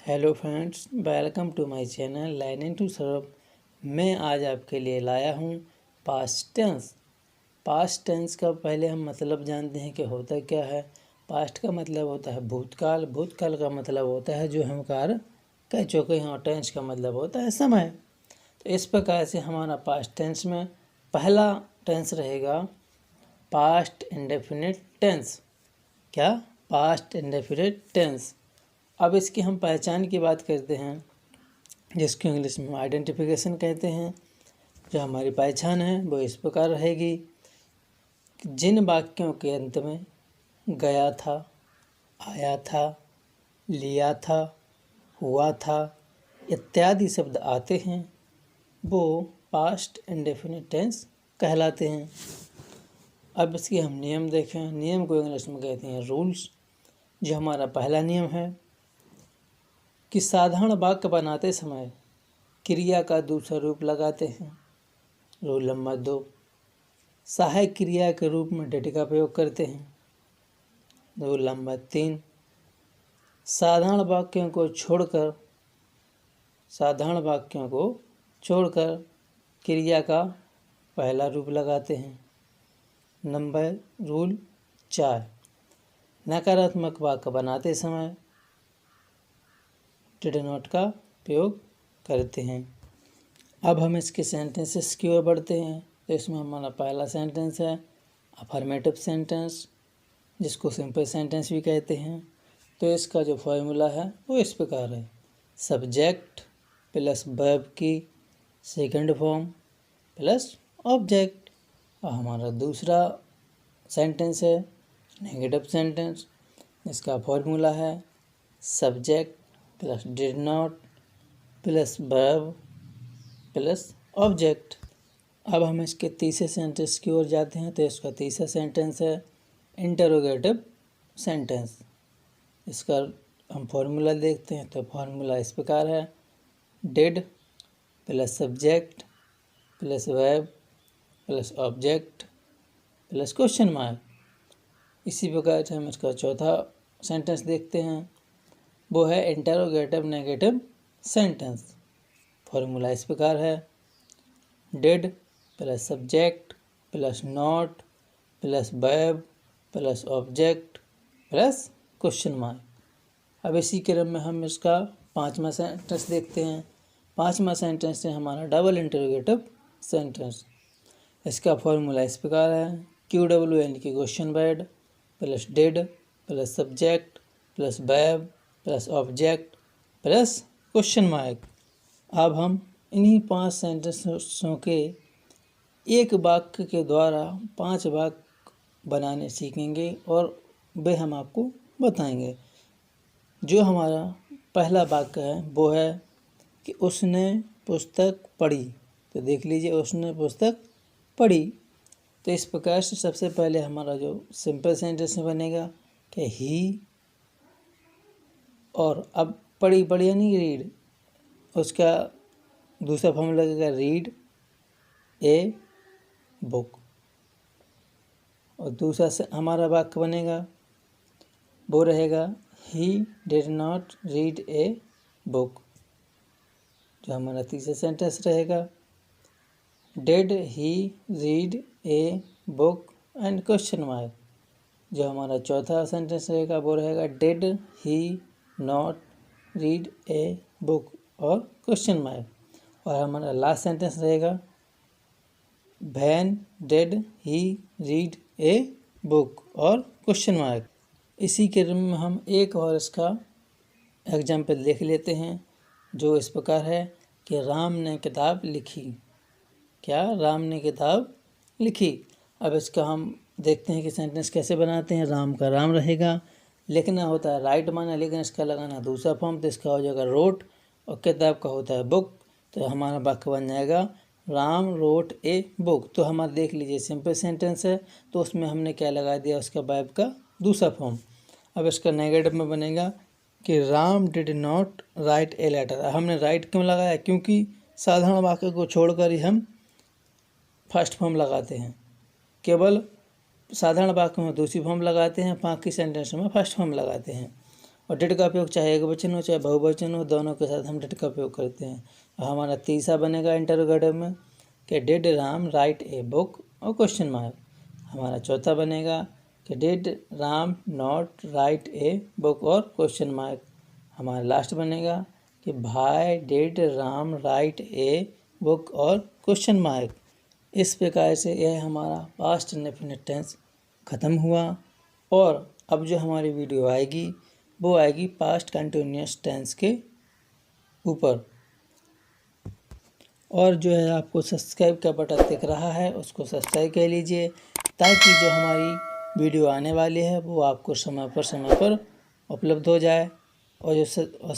Hello friends, welcome to my channel learning to serve. मैं आज आपके लिए लाया हूँ पास्ट टेंस। पास्ट टेंस का पहले हम मतलब जानते हैं कि होता क्या है। पास्ट का मतलब होता है भूतकाल। भूतकाल का मतलब होता है जो हम कार्य कर चुके हैं, और टेंस का मतलब होता है समय। तो इस प्रकार से हमारा पास्ट टेंस में पहला टेंस रहेगा पास्ट इंडेफिनिट टेंस। क्या? Past indefinite tense. अब इसकी हम पहचान की बात करते हैं, जिसको इंग्लिश में आइडेंटिफिकेशन कहते हैं। जो हमारी पहचान है वो इस प्रकार रहेगी कि जिन वाक्यों के अंत में गया था, आया था, लिया था, हुआ था इत्यादि शब्द आते हैं वो पास्ट इंडेफिनिट टेंस कहलाते हैं। अब इसके हम नियम देखें। नियम को इंग्लिश में कहते हैं रूल्स। जो हमारा पहला नियम है कि साधारण वाक्य बनाते समय क्रिया का दूसरा रूप लगाते हैं। रूल नंबर 2, सहायक क्रिया के रूप में डिड का प्रयोग करते हैं। रूल नंबर 3, साधारण वाक्यों को छोड़कर क्रिया का पहला रूप लगाते हैं। रूल 4, नकारात्मक वाक्य बनाते समय डिड नॉट का प्रयोग करते हैं। अब हम इसके सेंटेंसेस की ओर बढ़ते हैं। तो इसमें हमारा पहला सेंटेंस है अफर्मेटिव सेंटेंस, जिसको सिंपल सेंटेंस भी कहते हैं। तो इसका जो फॉर्मूला है वो इस प्रकार है, सब्जेक्ट प्लस वर्ब की सेकंड फॉर्म प्लस ऑब्जेक्ट। और हमारा दूसरा सेंटेंस है नेगेटिव सेंटेंस, इसका फॉर्मूला है subject plus did not plus verb plus object. अब हम इसके तीसरे सेंटेंस की ओर जाते हैं। तो इसका तीसरा सेंटेंस है इंटरोगेटिव सेंटेंस। इसका हम फॉर्मूला देखते हैं। तो फॉर्मूला इस प्रकार है, did plus subject plus verb plus object plus question mark. इसी प्रकार से हम इसका चौथा सेंटेंस देखते हैं, वो है इंटरोगेटिव नेगेटिव सेंटेंस। फॉर्मूला इस प्रकार है, did plus subject plus not plus verb plus object plus question mark. अब इसी क्रम में हम इसका पांचवा सेंटेंस देखते हैं। पांचवा सेंटेंस है हमारा डबल इंटरोगेटिव सेंटेंस। इसका फॉर्मूला इस प्रकार है, QWN की question word plus did plus subject plus verb plus object plus question mark. अब हम इन्हीं 5 सेंटेंसों के एक वाक्य के द्वारा 5 वाक्य बनाने सीखेंगे और वे हम आपको बताएंगे। जो हमारा पहला वाक्य है वो है कि उसने पुस्तक पढ़ी। तो देख लीजिए, उसने पुस्तक पढ़ी। तो इस प्रकार से सबसे पहले हमारा जो सिंपल सेंटेंस बनेगा कि ही, और अब पढ़ी यानी रीड, उसका दूसरा फॉर्म लगेगा रीड ए बुक। और दूसरा से हमारा वाक्य बनेगा वो रहेगा he did not read a book. जो हमारा तीसरा सेंटेंस रहेगा, did he read a book and question mark. जो हमारा चौथा सेंटेंस रहेगा वो रहेगा did he not read a book और क्वेश्चन मार्क। और हमारा लास्ट सेंटेंस रहेगा when did he read a book और क्वेश्चन मार्क। इसी के क्रम में हम एक और इसका एग्जाम्पल देख लेते हैं, जो इस प्रकार है कि राम ने किताब लिखी। क्या? राम ने किताब लिखी। अब इसका हम देखते हैं कि सेंटेंस कैसे बनाते हैं। राम का राम रहेगा, लिखना होता है राइट माना, लेकिन इसका लगाना दूसरा फॉर्म, तो इसका हो जाएगा रोट, और किताब का होता है बुक। तो हमारा वाक्य बन जाएगा राम रोट ए बुक। तो हमारा देख लीजिए सिंपल सेंटेंस है, तो उसमें हमने क्या लगा दिया, उसका वर्ब का दूसरा फॉर्म। अब इसका नेगेटिव में बनेगा कि Ram did not write a letter. हमने राइट क्यों लगाया? क्योंकि साधारण वाक्य को छोड़कर ही हम फर्स्ट फॉर्म लगाते हैं। केवल साधारण वाक्य में दूसरी फॉर्म लगाते हैं, बाकी सेंटेंस में फर्स्ट फॉर्म लगाते हैं। और डिड का उपयोग चाहे एकवचन हो चाहे बहुवचन हो, दोनों के साथ हम डिड का उपयोग करते हैं। और हमारा तीसरा बनेगा इंटरोगेटिव में कि did Ram right a book और क्वेश्चन मार्क। हमारा चौथा बनेगा कि did Ram not write a book और क्वेश्चन मार्क। हमारा लास्ट बनेगा कि भाई did Ram right a book और क्वेश्चन मार्क। इस प्रकार से यह हमारा पास्ट इंडेफिनिट टेंस ख़त्म हुआ। और अब जो हमारी वीडियो आएगी वो आएगी पास्ट कंटिन्यूअस टेंस के ऊपर। और जो है आपको सब्सक्राइब का बटन दिख रहा है उसको सब्सक्राइब कर लीजिए, ताकि जो हमारी वीडियो आने वाली है वो आपको समय पर उपलब्ध हो जाए। और जो